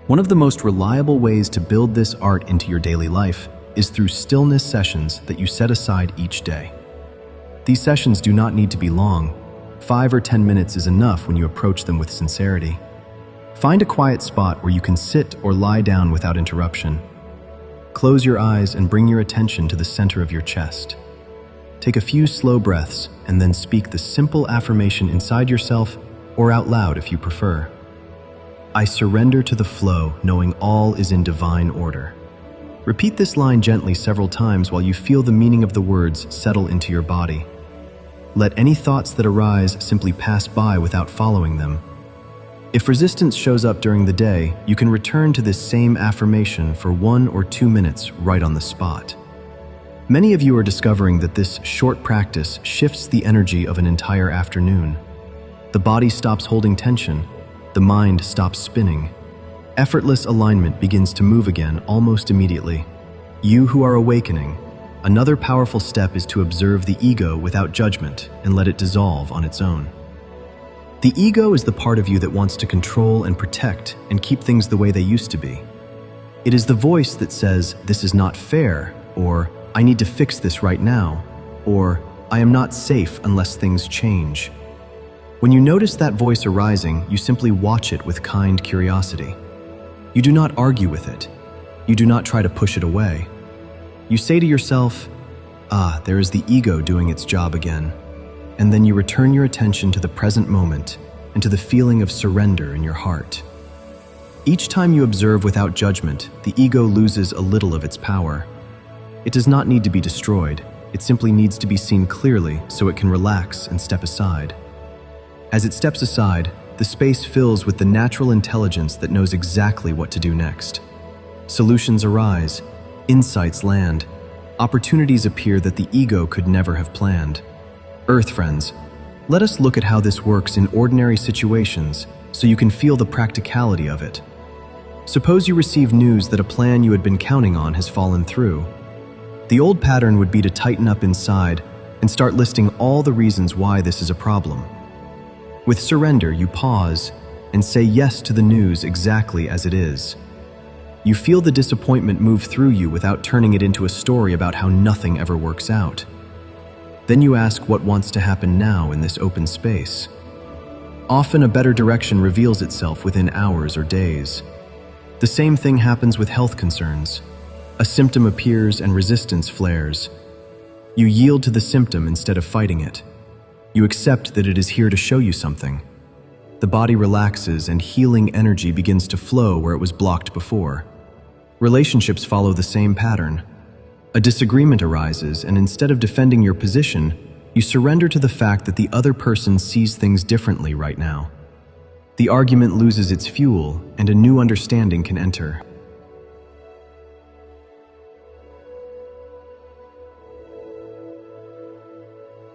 One of the most reliable ways to build this art into your daily life is through stillness sessions that you set aside each day. These sessions do not need to be long. 5 or 10 minutes is enough when you approach them with sincerity. Find a quiet spot where you can sit or lie down without interruption. Close your eyes and bring your attention to the center of your chest. Take a few slow breaths and then speak the simple affirmation inside yourself or out loud if you prefer. I surrender to the flow, knowing all is in divine order. Repeat this line gently several times while you feel the meaning of the words settle into your body. Let any thoughts that arise simply pass by without following them. If resistance shows up during the day, you can return to this same affirmation for 1 or 2 minutes right on the spot. Many of you are discovering that this short practice shifts the energy of an entire afternoon. The body stops holding tension, the mind stops spinning. Effortless alignment begins to move again almost immediately. You who are awakening, another powerful step is to observe the ego without judgment and let it dissolve on its own. The ego is the part of you that wants to control and protect and keep things the way they used to be. It is the voice that says, "This is not fair," or "I need to fix this right now," or "I am not safe unless things change." When you notice that voice arising, you simply watch it with kind curiosity. You do not argue with it. You do not try to push it away. You say to yourself, there is the ego doing its job again. And then you return your attention to the present moment and to the feeling of surrender in your heart. Each time you observe without judgment, the ego loses a little of its power. It does not need to be destroyed. It simply needs to be seen clearly so it can relax and step aside. As it steps aside, the space fills with the natural intelligence that knows exactly what to do next. Solutions arise, insights land, opportunities appear that the ego could never have planned. Earth friends, let us look at how this works in ordinary situations so you can feel the practicality of it. Suppose you receive news that a plan you had been counting on has fallen through. The old pattern would be to tighten up inside and start listing all the reasons why this is a problem. With surrender, you pause and say yes to the news exactly as it is. You feel the disappointment move through you without turning it into a story about how nothing ever works out. Then you ask what wants to happen now in this open space. Often a better direction reveals itself within hours or days. The same thing happens with health concerns. A symptom appears and resistance flares. You yield to the symptom instead of fighting it. You accept that it is here to show you something. The body relaxes and healing energy begins to flow where it was blocked before. Relationships follow the same pattern. A disagreement arises, and instead of defending your position, you surrender to the fact that the other person sees things differently right now. The argument loses its fuel, and a new understanding can enter.